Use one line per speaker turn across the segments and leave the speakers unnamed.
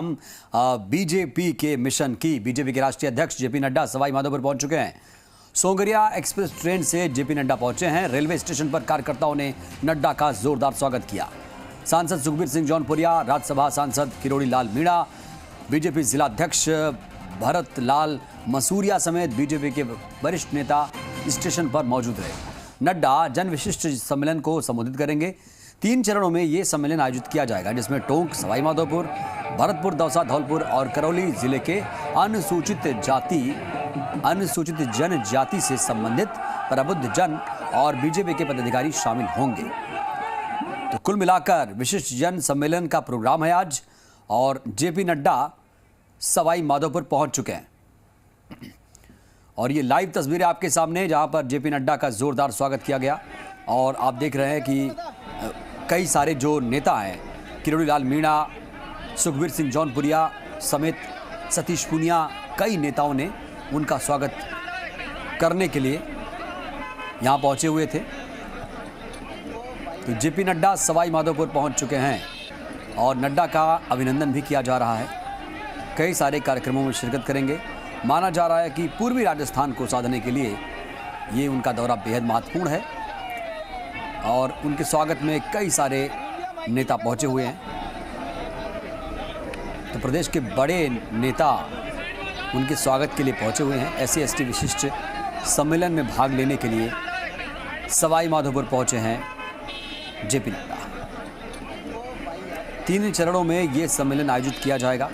BJP के mission की। BJP के राष्ट्रीय अध्यक्ष जेपी नड्डा सवाई माधोपुर पहुंच चुके हैं। सोंगरिया एक्सप्रेस ट्रेन से जेपी नड्डा पहुंचे हैं। रेलवे स्टेशन पर कार्यकर्ताओं ने नड्डा का जोरदार स्वागत किया। सांसद सुखबीर सिंह जौनपुरिया, राज्यसभा सांसद किरोड़ी लाल मीणा, बीजेपी जिलाध्यक्ष भरत लाल मसूरिया समेत बीजेपी के वरिष्ठ नेता स्टेशन पर मौजूद रहे। नड्डा जन विशिष्ट सम्मेलन को संबोधित करेंगे। 3 चरणों में ये सम्मेलन आयोजित किया जाएगा, जिसमें टोंक, सवाई माधोपुर, भरतपुर, दौसा, धौलपुर और करौली जिले के अनुसूचित जनजाति से संबंधित प्रबुद्ध जन और बीजेपी के पदाधिकारी शामिल होंगे। तो कुल मिलाकर विशिष्ट जन सम्मेलन का प्रोग्राम है आज, और जेपी नड्डा सवाई माधोपुर पहुंच चुके हैं। और ये लाइव तस्वीरें आपके सामने, जहां पर जेपी नड्डा का जोरदार स्वागत किया गया। और आप देख रहे हैं कि कई सारे जो नेता हैं, किरोड़ी लाल मीणा, सुखबीर सिंह जौनपुरिया समेत सतीश पूनिया, कई नेताओं ने उनका स्वागत करने के लिए यहां पहुंचे हुए थे। तो जेपी नड्डा सवाई माधोपुर पहुंच चुके हैं और नड्डा का अभिनंदन भी किया जा रहा है। कई सारे कार्यक्रमों में शिरकत करेंगे। माना जा रहा है कि पूर्वी राजस्थान को साधने के लिए ये उनका दौरा बेहद महत्वपूर्ण है, और उनके स्वागत में कई सारे नेता पहुंचे हुए हैं। तो प्रदेश के बड़े नेता उनके स्वागत के लिए पहुंचे हुए हैं। SC/ST विशिष्ट सम्मेलन में भाग लेने के लिए सवाई माधोपुर पहुंचे हैं जेपी नड्डा। 3 चरणों में ये सम्मेलन आयोजित किया जाएगा,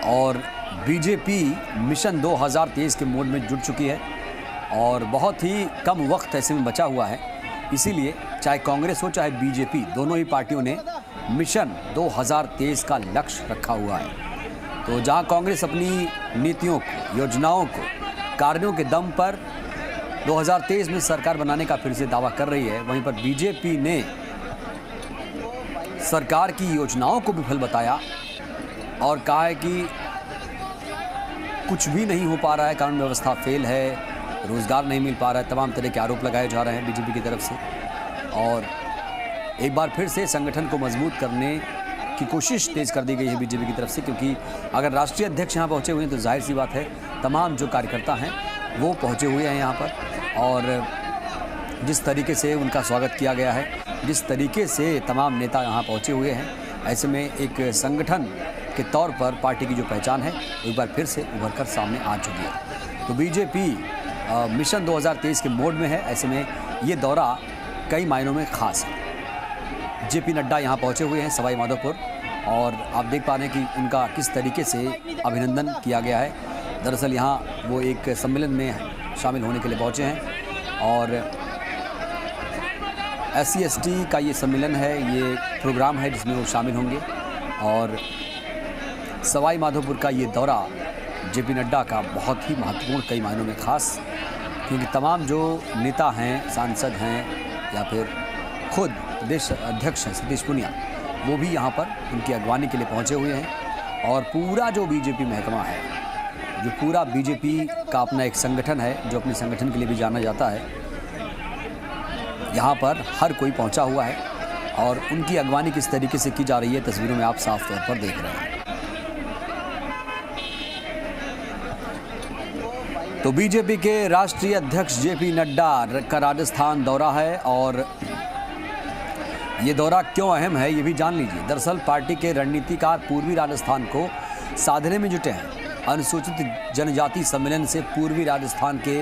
और बीजेपी मिशन 2023 के मोड में जुट चुकी है, और बहुत ही कम वक्त ऐसे में बचा हुआ है। इसीलिए चाहे कांग्रेस हो चाहे बीजेपी, दोनों ही पार्टियों ने मिशन 2023 का लक्ष्य रखा हुआ है। तो जहां कांग्रेस अपनी नीतियों को, योजनाओं को, कार्यों के दम पर 2023 में सरकार बनाने का फिर से दावा कर रही है, वहीं पर बीजेपी ने सरकार की योजनाओं को विफल बताया और कहा है कि कुछ भी नहीं हो पा रहा है, कानून व्यवस्था फेल है, रोजगार नहीं मिल पा रहा है। तमाम तरह के आरोप लगाए जा रहे हैं बीजेपी की तरफ से, और एक बार फिर से संगठन को मजबूत करने की कोशिश तेज कर दी गई है बीजेपी की तरफ से। क्योंकि अगर राष्ट्रीय अध्यक्ष यहाँ पहुँचे हुए हैं तो जाहिर सी बात है तमाम जो कार्यकर्ता हैं वो पहुँचे हुए हैं यहाँ पर, और जिस तरीके से उनका स्वागत किया गया है, जिस तरीके से तमाम नेता यहाँ पहुँचे हुए हैं, ऐसे में एक संगठन के तौर पर पार्टी की जो पहचान है एक बार फिर से उभर कर सामने आ चुकी है। तो बीजेपी मिशन 2023 के मोड में है। ऐसे में ये दौरा कई मायनों में खास है। जेपी नड्डा यहाँ पहुँचे हुए हैं सवाई माधोपुर, और आप देख पा रहे हैं कि उनका किस तरीके से अभिनंदन किया गया है। दरअसल यहाँ वो एक सम्मेलन में शामिल होने के लिए पहुँचे हैं, और SC/ST का ये सम्मेलन है, ये प्रोग्राम है जिसमें वो शामिल होंगे। और सवाई माधोपुर का ये दौरा जेपी नड्डा का बहुत ही महत्वपूर्ण, कई मायनों में खास, क्योंकि तमाम जो नेता हैं, सांसद हैं, या फिर खुद प्रदेश अध्यक्ष हैं सतीश पूनिया, वो भी यहाँ पर उनकी अगवानी के लिए पहुँचे हुए हैं। और पूरा जो बीजेपी महकमा है, जो पूरा बीजेपी का अपना एक संगठन है, जो अपने संगठन के लिए भी जाना जाता है, यहाँ पर हर कोई पहुँचा हुआ है, और उनकी अगवानी किस तरीके से की जा रही है तस्वीरों में आप साफ तौर पर देख रहे हैं। तो बीजेपी के राष्ट्रीय अध्यक्ष जेपी नड्डा का राजस्थान दौरा है, और ये दौरा क्यों अहम है ये भी जान लीजिए। दरअसल पार्टी के रणनीतिकार पूर्वी राजस्थान को साधने में जुटे हैं। अनुसूचित जनजाति सम्मेलन से पूर्वी राजस्थान के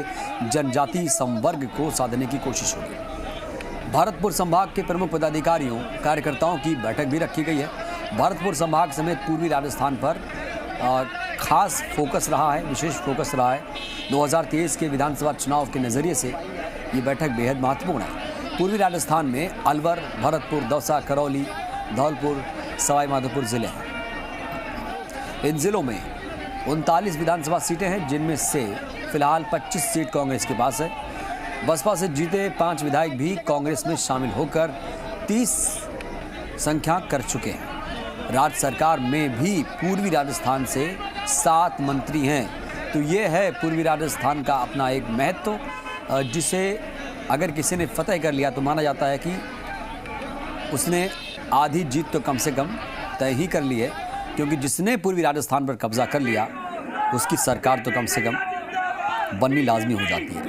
जनजाति संवर्ग को साधने की कोशिश होगी। भरतपुर संभाग के प्रमुख पदाधिकारियों, कार्यकर्ताओं की बैठक भी रखी गई है। भरतपुर संभाग समेत पूर्वी राजस्थान पर खास फोकस रहा है, विशेष फोकस रहा है। 2023 के विधानसभा चुनाव के नज़रिए से ये बैठक बेहद महत्वपूर्ण है। पूर्वी राजस्थान में अलवर, भरतपुर, दौसा, करौली, धौलपुर, सवाई माधोपुर जिले हैं। इन जिलों में 39 विधानसभा सीटें हैं, जिनमें से फिलहाल 25 सीट कांग्रेस के पास है। बसपा से जीते 5 विधायक भी कांग्रेस में शामिल होकर 30 संख्या कर चुके हैं। राज्य सरकार में भी पूर्वी राजस्थान से 7 मंत्री हैं। तो ये है पूर्वी राजस्थान का अपना एक महत्व, जिसे अगर किसी ने फतह कर लिया तो माना जाता है कि उसने आधी जीत तो कम से कम तय ही कर ली है, क्योंकि जिसने पूर्वी राजस्थान पर कब्जा कर लिया उसकी सरकार तो कम से कम बननी लाजमी हो जाती है।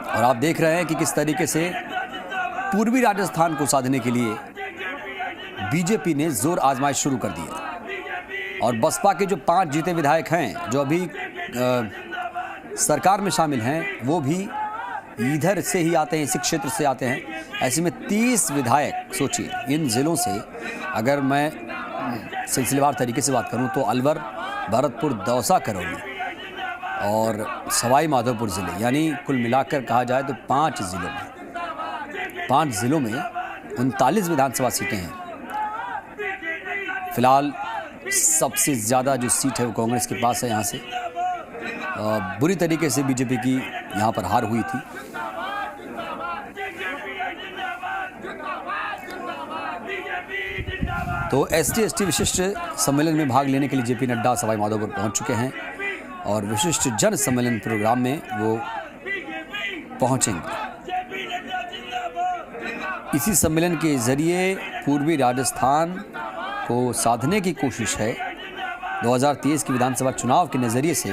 और आप देख रहे हैं कि किस तरीके से पूर्वी राजस्थान को साधने के लिए बीजेपी ने जोर आजमाइश शुरू कर दी है। और बसपा के जो 5 जीते विधायक हैं जो अभी सरकार में शामिल हैं, वो भी इधर से ही आते हैं, इसी क्षेत्र से आते हैं। ऐसे में 30 विधायक, सोचिए इन जिलों से अगर मैं सिलसिलेवार तरीके से बात करूं तो अलवर, भरतपुर, दौसा, करौली और सवाई माधोपुर ज़िले, यानी कुल मिलाकर कहा जाए तो 5 ज़िलों में 39 विधानसभा सीटें हैं। फिलहाल सबसे ज़्यादा जो सीट है वो कांग्रेस के पास है। यहाँ से बुरी तरीके से बीजेपी की यहाँ पर हार हुई थी। तो एसटी विशिष्ट सम्मेलन में भाग लेने के लिए जेपी नड्डा सवाई माधोपुर पहुंच चुके हैं और विशिष्ट जन सम्मेलन प्रोग्राम में वो पहुंचेंगे। इसी सम्मेलन के जरिए पूर्वी राजस्थान को साधने की कोशिश है। 2023 की विधानसभा चुनाव के नजरिए से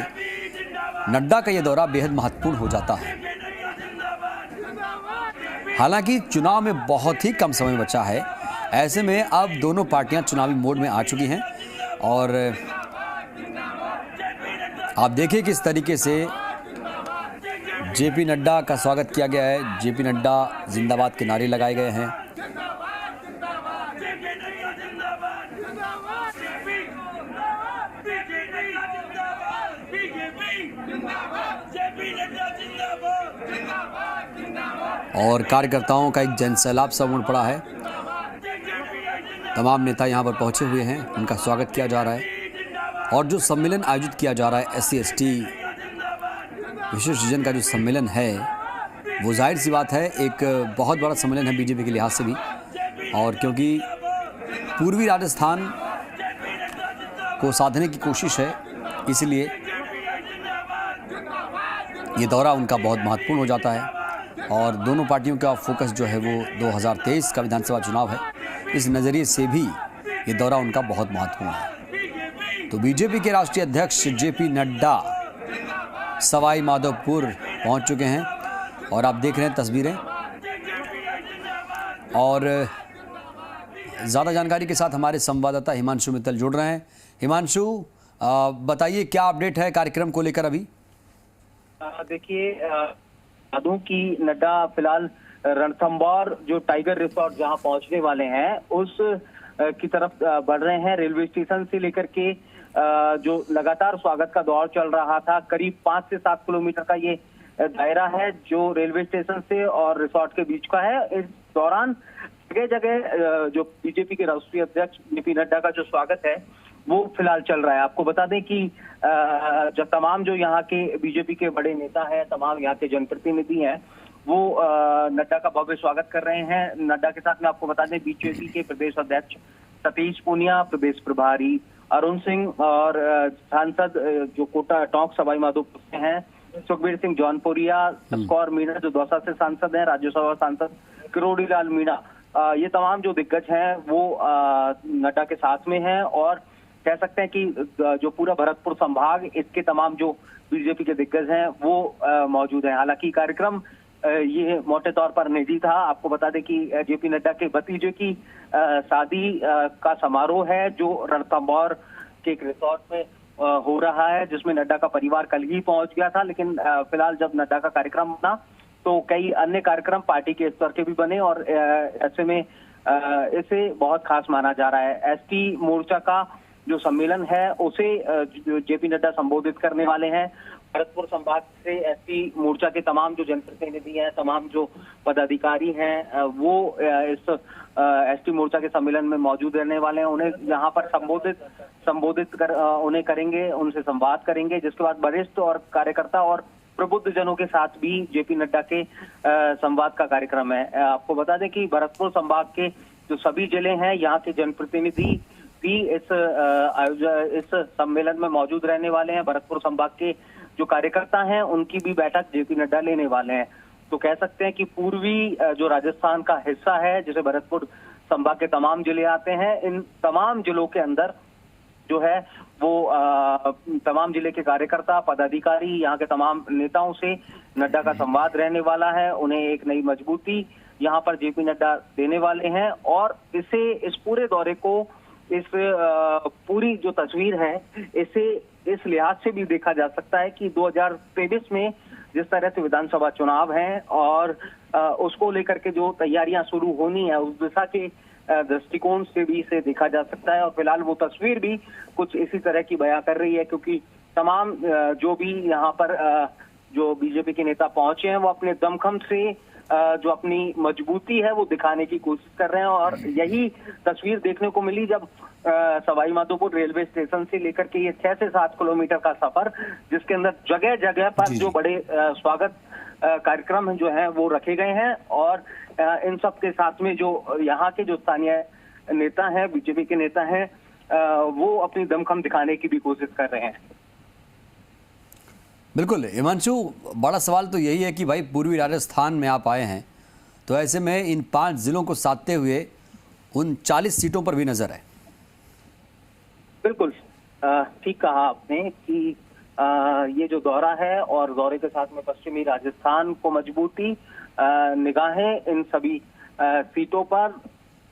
नड्डा का यह दौरा बेहद महत्वपूर्ण हो जाता है। हालांकि चुनाव में बहुत ही कम समय बचा है, ऐसे में अब दोनों पार्टियां चुनावी मोड में आ चुकी हैं और आप देखिए किस तरीके से जेपी नड्डा का स्वागत किया गया है। जेपी नड्डा जिंदाबाद के नारे लगाए गए हैं। और कार्यकर्ताओं का एक जनसैलाब सा उमड़ पड़ा है। तमाम नेता यहां पर पहुंचे हुए हैं, उनका स्वागत किया जा रहा है। और जो सम्मेलन आयोजित किया जा रहा है SC/ST विशिष्ट जन का जो सम्मेलन है, वो जाहिर सी बात है एक बहुत बड़ा सम्मेलन है बीजेपी के लिहाज से भी। और क्योंकि पूर्वी राजस्थान को साधने की कोशिश है, इसलिए ये दौरा उनका बहुत महत्वपूर्ण हो जाता है। और दोनों पार्टियों का फोकस जो है वो 2023 का विधानसभा चुनाव है, इस नज़रिए से भी ये दौरा उनका बहुत महत्वपूर्ण है। तो बीजेपी के राष्ट्रीय अध्यक्ष जेपी नड्डा सवाई माधोपुर पहुंच चुके हैं और आप देख रहे हैं तस्वीरें। और ज़्यादा जानकारी के साथ हमारे संवाददाता हिमांशु मित्तल जुड़ रहे हैं। हिमांशु, बताइए क्या अपडेट है कार्यक्रम को लेकर अभी?
देखिए, यादों की नड्डा फिलहाल रणथंभौर जो टाइगर रिसोर्ट जहां पहुंचने वाले हैं उस की तरफ बढ़ रहे हैं। रेलवे स्टेशन से लेकर के जो लगातार स्वागत का दौर चल रहा था, करीब 5 से 7 किलोमीटर का ये दायरा है जो रेलवे स्टेशन से और रिसोर्ट के बीच का है। इस दौरान जगह जगह जो बीजेपी के राष्ट्रीय अध्यक्ष जेपी नड्डा का जो स्वागत है वो फिलहाल चल रहा है। आपको बता दें कि जो तमाम जो यहाँ के बीजेपी के बड़े नेता हैं, तमाम यहाँ के जनप्रतिनिधि हैं, वो नड्डा का भव्य स्वागत कर रहे हैं। नड्डा के साथ में आपको बता दें बीजेपी के प्रदेश अध्यक्ष सतीश पूनिया, प्रदेश प्रभारी अरुण सिंह और सांसद जो कोटा टोंक सवाई माधोपुर से हैं सुखबीर सिंह जौनपुरिया, चमकौर मीणा जो दौसा से सांसद हैं, राज्यसभा सांसद किरोड़ी लाल मीणा, ये तमाम जो दिग्गज हैं वो नड्डा के साथ में हैं। और कह सकते हैं कि जो पूरा भरतपुर संभाग, इसके तमाम जो बीजेपी के दिग्गज हैं वो मौजूद हैं। हालांकि कार्यक्रम ये मोटे तौर पर निजी था। आपको बता दें कि जेपी नड्डा के भतीजे की शादी का समारोह है जो रणथंभौर के एक रिसोर्ट में हो रहा है, जिसमें नड्डा का परिवार कल ही पहुंच गया था। लेकिन फिलहाल जब नड्डा का कार्यक्रम बना तो कई अन्य कार्यक्रम पार्टी के स्तर के भी बने और ऐसे में इसे बहुत खास माना जा रहा है। ST मोर्चा का जो सम्मेलन है उसे जेपी नड्डा संबोधित करने वाले हैं। भरतपुर संभाग से ST मोर्चा के तमाम जो जनप्रतिनिधि हैं, तमाम जो पदाधिकारी हैं, वो इस ST मोर्चा के सम्मेलन में मौजूद रहने वाले हैं। उन्हें यहाँ पर संबोधित कर उन्हें करेंगे, उनसे संवाद करेंगे, जिसके बाद वरिष्ठ और कार्यकर्ता और प्रबुद्ध जनों के साथ भी जेपी नड्डा के संवाद का कार्यक्रम है। आपको बता दें कि भरतपुर संभाग के जो सभी जिले हैं, यहाँ के जनप्रतिनिधि भी इस सम्मेलन में मौजूद रहने वाले हैं। भरतपुर संभाग के जो कार्यकर्ता हैं उनकी भी बैठक जेपी नड्डा लेने वाले हैं। तो कह सकते हैं कि पूर्वी जो राजस्थान का हिस्सा है, जिसे भरतपुर संभाग के तमाम जिले आते हैं, इन तमाम जिलों के अंदर जो है वो तमाम जिले के कार्यकर्ता, पदाधिकारी, यहाँ के तमाम नेताओं से नड्डा का संवाद रहने वाला है। उन्हें एक नई मजबूती यहाँ पर जेपी नड्डा देने वाले हैं और इस पूरे दौरे को, इस पूरी जो तस्वीर है, इसे इस लिहाज से भी देखा जा सकता है कि 2023 में जिस तरह से विधानसभा चुनाव हैं और उसको लेकर के जो तैयारियां शुरू होनी है, उस दिशा के दृष्टिकोण से भी इसे देखा जा सकता है। और फिलहाल वो तस्वीर भी कुछ इसी तरह की बयां कर रही है, क्योंकि तमाम जो भी यहाँ पर जो बीजेपी के नेता पहुंचे हैं, वो अपने दमखम से जो अपनी मजबूती है वो दिखाने की कोशिश कर रहे हैं। और यही तस्वीर देखने को मिली जब सवाई माधोपुर रेलवे स्टेशन से लेकर के ये 6 से 7 किलोमीटर का सफर, जिसके अंदर जगह जगह पर जो बड़े स्वागत कार्यक्रम जो हैं वो रखे गए हैं और इन सब के साथ में जो यहाँ के जो स्थानीय नेता हैं, बीजेपी के नेता हैं, वो अपनी दमखम दिखाने की भी कोशिश कर रहे हैं।
बिल्कुल हिमांशु, बड़ा सवाल तो यही है कि भाई पूर्वी राजस्थान में आप आए हैं, तो ऐसे में इन 5 जिलों को साधते हुए उन 40 सीटों पर भी नजर है।
बिल्कुल ठीक कहा आपने कि ये जो दौरा है और दौरे के साथ में पश्चिमी राजस्थान को मजबूती, निगाहें इन सभी सीटों पर,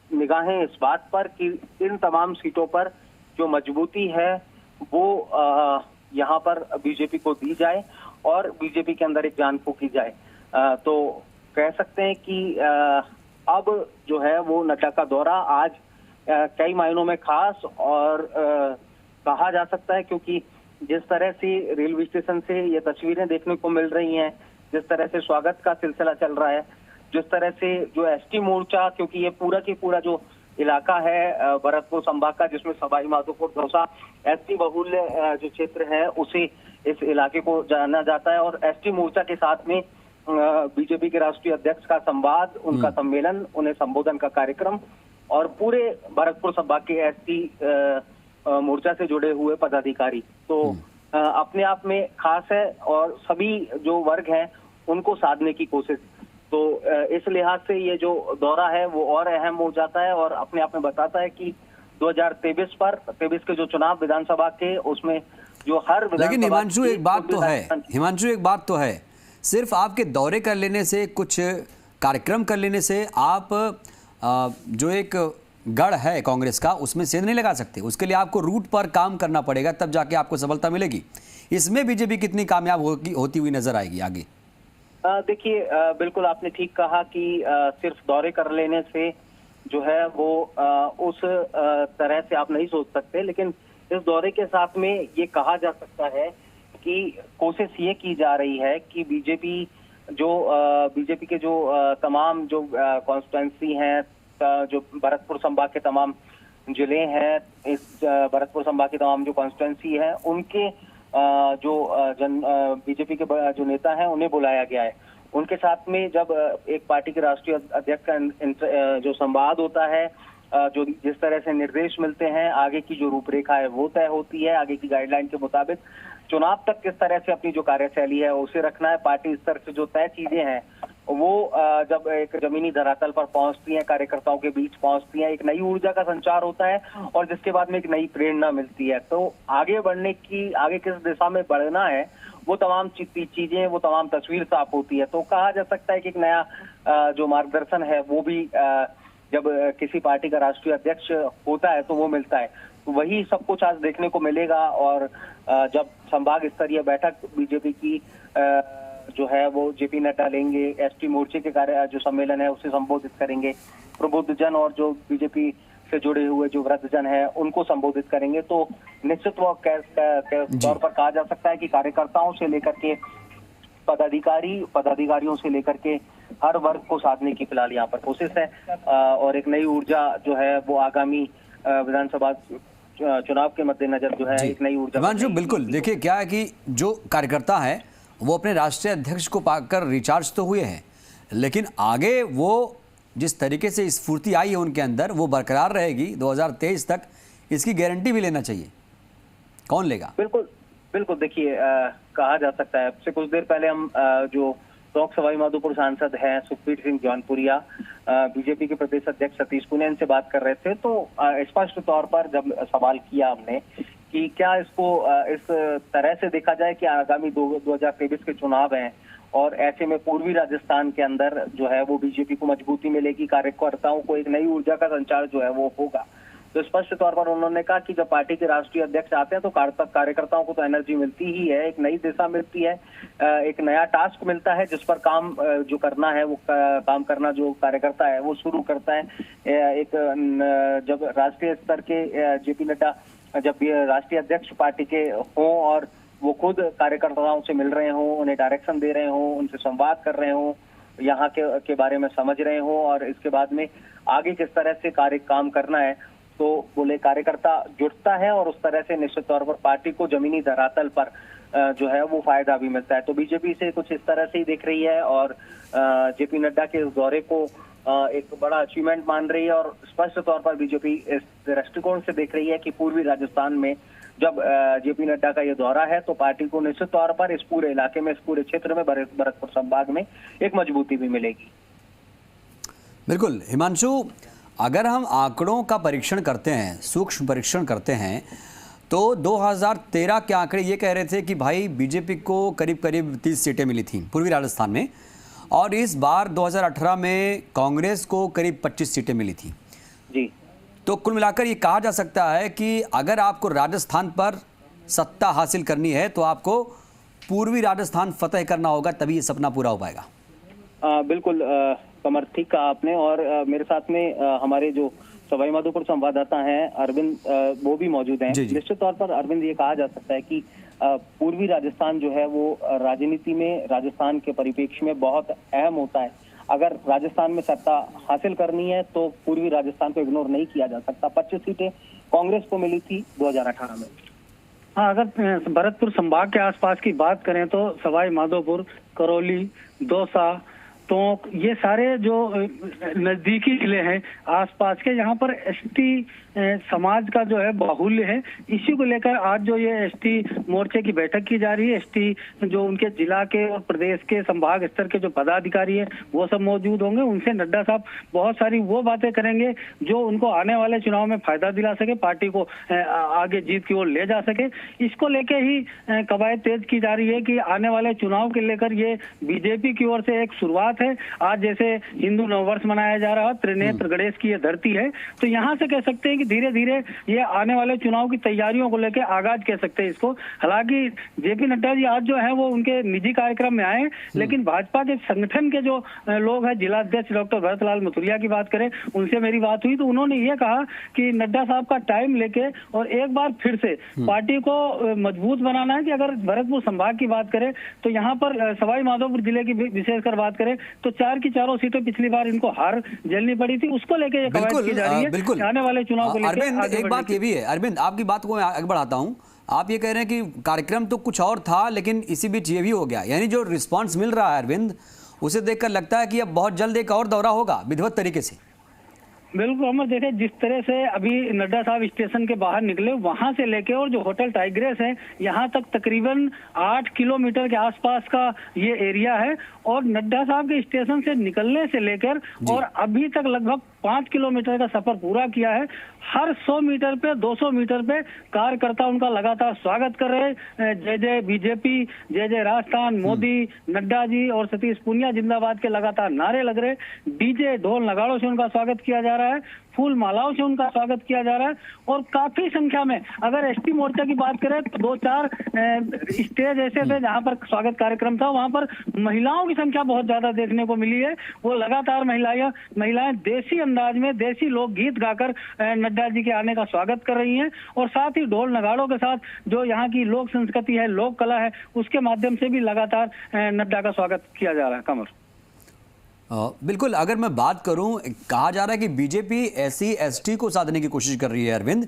निगाहें इस बात पर कि इन तमाम सीटों पर जो मजबूती है वो यहाँ पर बीजेपी को दी जाए और बीजेपी के अंदर एक जान फूंकी जाए। तो कह सकते हैं कि अब जो है वो नड्डा का दौरा आज कई मायनों में खास और कहा जा सकता है, क्योंकि जिस तरह से रेलवे स्टेशन से ये तस्वीरें देखने को मिल रही हैं, जिस तरह से स्वागत का सिलसिला चल रहा है, जिस तरह से जो एसटी मोर्चा, क्योंकि ये पूरा की पूरा जो इलाका है भरतपुर संभाग का, जिसमें सवाई माधोपुर दौसा एसटी बहुल्य जो क्षेत्र है, उसे इस इलाके को जाना जाता है। और एसटी मोर्चा के साथ में बीजेपी के राष्ट्रीय अध्यक्ष का संवाद, उनका सम्मेलन, उन्हें संबोधन का कार्यक्रम और पूरे भरतपुर संभाग के एसटी मोर्चा से जुड़े हुए पदाधिकारी, तो अपने आप में खास है और सभी जो वर्ग हैं उनको साधने की कोशिश। तो इस लिहाज से ये जो दौरा है वो और अहम हो जाता है और अपने आप में बताता है कि 2023 के जो चुनाव विधानसभा के, उसमें जो हर,
लेकिन हिमांशु एक बात तो है, सिर्फ आपके दौरे कर लेने से, कुछ कार्यक्रम कर लेने से आप जो एक गढ़ है कांग्रेस का उसमें सेंध नहीं लगा सकते। उसके लिए आपको रूट पर काम करना पड़ेगा, तब जाके आपको सफलता मिलेगी। इसमें बीजेपी कितनी कामयाब होती हुई नजर आएगी आगे?
देखिए, बिल्कुल आपने ठीक कहा कि सिर्फ दौरे कर लेने से जो है वो उस तरह से आप नहीं सोच सकते, लेकिन इस दौरे के साथ में ये कहा जा सकता है कि कोशिश ये की जा रही है कि बीजेपी के जो तमाम जो कॉन्स्टिट्यूंसी हैं, जो भरतपुर संभाग के तमाम जिले हैं, इस भरतपुर संभाग की तमाम जो कॉन्स्टिट्यूंसी है, उनके जो बीजेपी के जो नेता हैं उन्हें बुलाया गया है। उनके साथ में जब एक पार्टी के राष्ट्रीय अध्यक्ष का जो संवाद होता है, जो जिस तरह से निर्देश मिलते हैं, आगे की जो रूपरेखा है वो तय होती है, आगे की गाइडलाइन के मुताबिक चुनाव तक किस तरह से अपनी जो कार्यशैली है उसे रखना है। पार्टी स्तर से जो तय चीजें हैं वो जब एक जमीनी धरातल पर पहुंचती हैं, कार्यकर्ताओं के बीच पहुंचती हैं, एक नई ऊर्जा का संचार होता है और जिसके बाद में एक नई प्रेरणा मिलती है। तो आगे बढ़ने की, आगे किस दिशा में बढ़ना है, वो तमाम चीजें, वो तमाम तस्वीर साफ होती है। तो कहा जा सकता है कि एक नया जो मार्गदर्शन है वो भी जब किसी पार्टी का राष्ट्रीय अध्यक्ष होता है तो वो मिलता है। तो वही सब कुछ आज देखने को मिलेगा। और जब संभाग स्तरीय बैठक बीजेपी की जो है वो जेपी नड्डा लेंगे, एसटी मोर्चे के जो सम्मेलन है उसे संबोधित करेंगे, प्रबुद्ध जन और जो बीजेपी से जुड़े हुए जो वृद्धजन है उनको संबोधित करेंगे। तो निश्चित तौर पर कहा जा सकता है कि कार्यकर्ताओं से लेकर के पदाधिकारियों से लेकर के हर वर्ग को साधने की फिलहाल यहाँ पर कोशिश है और एक नई ऊर्जा जो है वो आगामी विधानसभा चुनाव के मद्देनजर जो है एक नई ऊर्जा।
बिल्कुल, देखिए क्या है कि जो कार्यकर्ता है वो अपने राष्ट्रीय अध्यक्ष को पाकर रिचार्ज तो हुए हैं, लेकिन आगे वो जिस तरीके से स्फूर्ति आई है उनके अंदर वो बरकरार रहेगी 2023 तक, इसकी गारंटी भी लेना चाहिए। कौन लेगा?
बिल्कुल, देखिए कहा जा सकता है। से कुछ देर पहले हम जो चौक सवाई माधोपुर सांसद हैं सुखबीर सिंह जौनपुरिया, बीजेपी के प्रदेश अध्यक्ष सतीश पूनिया से बात कर रहे थे, तो स्पष्ट तौर पर जब सवाल किया हमने कि क्या इसको इस तरह से देखा जाए कि आगामी 2023 के चुनाव हैं और ऐसे में पूर्वी राजस्थान के अंदर जो है वो बीजेपी को मजबूती मिलेगी, कार्यकर्ताओं को एक नई ऊर्जा का संचार जो है वो होगा। तो स्पष्ट तौर पर उन्होंने कहा कि जब पार्टी के राष्ट्रीय अध्यक्ष आते हैं तो कार्यकर्ताओं को तो एनर्जी मिलती ही है, एक नई दिशा मिलती है, एक नया टास्क मिलता है जिस पर काम जो करना है वो काम करना जो कार्यकर्ता है वो शुरू करता है। एक जब राष्ट्रीय स्तर के जेपी नड्डा जब राष्ट्रीय अध्यक्ष पार्टी के हों और वो खुद कार्यकर्ताओं से मिल रहे हों, उन्हें डायरेक्शन दे रहे हों, उनसे संवाद कर रहे हों, यहाँ के बारे में समझ रहे हों और इसके बाद में आगे किस तरह से काम करना है, तो बोले कार्यकर्ता जुटता है और उस तरह से निश्चित तौर पर पार्टी को जमीनी धरातल पर जो है वो फायदा भी मिलता है। तो बीजेपी से कुछ इस तरह से ही देख रही है और जेपी नड्डा के इस दौरे को एक बड़ा अचीवमेंट मान रही है और स्पष्ट तौर पर बीजेपी इस दृष्टिकोण से देख रही है कि पूर्वी राजस्थान में जब जेपी नड्डा का ये दौरा है तो पार्टी को निश्चित तौर पर इस पूरे इलाके में, इस पूरे क्षेत्र में, भरतपुर संभाग में एक मजबूती भी मिलेगी।
बिल्कुल हिमांशु, अगर हम आंकड़ों का परीक्षण करते हैं, सूक्ष्म परीक्षण करते हैं, तो 2013 के आंकड़े ये कह रहे थे कि भाई बीजेपी को करीब करीब 30 सीटें मिली थी पूर्वी राजस्थान में, और इस बार 2018 में कांग्रेस को करीब 25 सीटें मिली थी
जी।
तो कुल मिलाकर ये कहा जा सकता है कि अगर आपको राजस्थान पर सत्ता हासिल करनी है तो आपको पूर्वी राजस्थान फतेह करना होगा, तभी ये सपना पूरा हो पाएगा।
बिल्कुल कमर, ठीक कहा आपने। और मेरे साथ में हमारे जो सवाई माधोपुर संवाददाता हैं अरविंद, वो भी मौजूद हैं। निश्चित तौर पर अरविंद, ये कहा जा सकता है कि पूर्वी राजस्थान जो है वो राजनीति में राजस्थान के परिप्रेक्ष्य में बहुत अहम होता है। अगर राजस्थान में सत्ता हासिल करनी है तो पूर्वी राजस्थान को इग्नोर नहीं किया जा सकता। 25 सीटें कांग्रेस को मिली थी 2018 में।
हाँ, अगर भरतपुर संभाग के आसपास की बात करें तो सवाई माधोपुर, करौली, दौसा, टोंक, ये सारे जो नजदीकी जिले हैं आसपास के, यहाँ पर एसटी समाज का जो है बाहुल्य है। इसी को लेकर आज जो ये एसटी मोर्चे की बैठक की जा रही है, एसटी जो उनके जिला के और प्रदेश के संभाग स्तर के जो पदाधिकारी है वो सब मौजूद होंगे। उनसे नड्डा साहब बहुत सारी वो बातें करेंगे जो उनको आने वाले चुनाव में फायदा दिला सके, पार्टी को आगे जीत की ओर ले जा सके। इसको लेकर ही कवायद तेज की जा रही है कि आने वाले चुनाव के लेकर ये बीजेपी की ओर से एक शुरुआत है। आज जैसे हिंदू नववर्ष मनाया जा रहा है, त्रिनेत्र गणेश की ये धरती है, तो यहाँ से कह सकते हैं कि धीरे धीरे ये आने वाले चुनाव की तैयारियों को लेकर आगाज कह सकते हैं इसको। हालांकि जेपी नड्डा जी आज जो है वो उनके निजी कार्यक्रम में आए, लेकिन भाजपा के संगठन के जो लोग हैं, जिला अध्यक्ष डॉक्टर भरतलाल मथुरिया की बात करें, उनसे मेरी बात हुई तो उन्होंने ये कहा कि नड्डा साहब का टाइम लेके और एक बार फिर से पार्टी को मजबूत बनाना है। कि अगर भरतपुर संभाग की बात करें तो यहाँ पर सवाई माधोपुर जिले की विशेषकर बात करें तो 4 की 4 सीटें पिछली बार इनको हार झेलनी पड़ी थी, उसको लेके ये कवायद की जा रही है। बिल्कुल आने वाले चुनाव को लेकर
अरविंद, एक बात ये भी है, अरविंद आपकी बात को मैं आगे बढ़ाता हूं। आप ये कह रहे हैं कि कार्यक्रम तो कुछ और था लेकिन इसी बीच ये भी हो गया, यानी जो रिस्पांस मिल रहा है अरविंद, उसे देखकर लगता है कि अब बहुत जल्द एक और दौरा होगा विधिवत तरीके से।
बिल्कुल अमर, देखे जिस तरह से अभी नड्डा साहब स्टेशन के बाहर निकले, वहां से लेके और जो होटल टाइग्रेस है यहाँ तक तकरीबन 8 किलोमीटर के आसपास का ये एरिया है। और नड्डा साहब के स्टेशन से निकलने से लेकर और अभी तक लगभग 5 किलोमीटर का सफर पूरा किया है। हर 100 मीटर पे, 200 मीटर पे कार्यकर्ता उनका लगातार स्वागत कर रहे हैं। जय जय बीजेपी, जय जय राजस्थान, मोदी, नड्डा जी और सतीश पूनिया जिंदाबाद के लगातार नारे लग रहे। डीजे ढोल नगाड़ों से उनका स्वागत किया जा रहा है, फूल मालाओं से उनका स्वागत किया जा रहा है। और काफी संख्या में अगर एसटी मोर्चा की बात करें तो 2-4 स्टेज ऐसे थे जहां पर स्वागत कार्यक्रम था, वहां पर महिलाओं की संख्या बहुत ज्यादा देखने को मिली है। वो लगातार महिलाएं देसी अंदाज में देसी लोकगीत गाकर नड्डा जी के आने का स्वागत कर रही हैं। और साथ ही ढोल नगाड़ों के साथ जो यहाँ की लोक संस्कृति है, लोक कला है, उसके माध्यम से भी लगातार नड्डा का स्वागत किया जा रहा है। कमर,
बिल्कुल, अगर मैं बात करूं, कहा जा रहा है कि बीजेपी SC ST को साधने की कोशिश कर रही है अरविंद,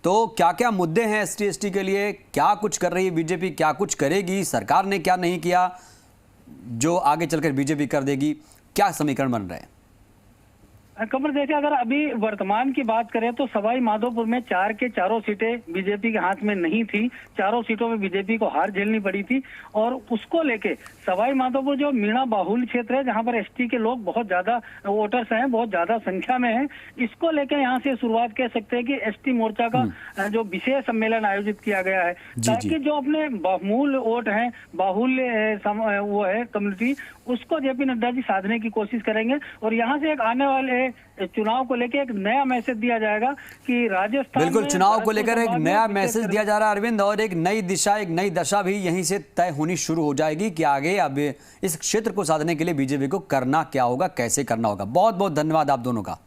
तो क्या क्या मुद्दे हैं ST ST के लिए, क्या कुछ कर रही है बीजेपी, क्या कुछ करेगी, सरकार ने क्या नहीं किया जो आगे चलकर बीजेपी कर देगी, क्या समीकरण बन रहे हैं?
कमर, देखिए अगर अभी वर्तमान की बात करें तो सवाई माधोपुर में 4 के चारों सीटें बीजेपी के हाथ में नहीं थी। चारों सीटों में बीजेपी को हार झेलनी पड़ी थी और उसको लेके सवाई माधोपुर जो मीणा बाहुल क्षेत्र है, जहां पर एसटी के लोग बहुत ज्यादा वोटर्स हैं, बहुत ज्यादा संख्या में हैं, इसको लेके यहाँ से शुरुआत कह सकते हैं कि एसटी मोर्चा का जो विशेष सम्मेलन आयोजित किया गया है, ताकि जो अपने बहुमूल वोट हैं, बाहुल्य वो है कम्युनिटी, उसको जेपी नड्डा जी साधने की कोशिश करेंगे और यहाँ से एक आने वाले चुनाव को लेकर एक नया मैसेज दिया जाएगा कि राजस्थान
बिल्कुल चुनाव को लेकर एक नया मैसेज दिया जा रहा है अरविंद, और एक नई दिशा, एक नई दशा भी यहीं से तय होनी शुरू हो जाएगी कि आगे अब इस क्षेत्र को साधने के लिए बीजेपी को करना क्या होगा, कैसे करना होगा। बहुत बहुत धन्यवाद आप दोनों का।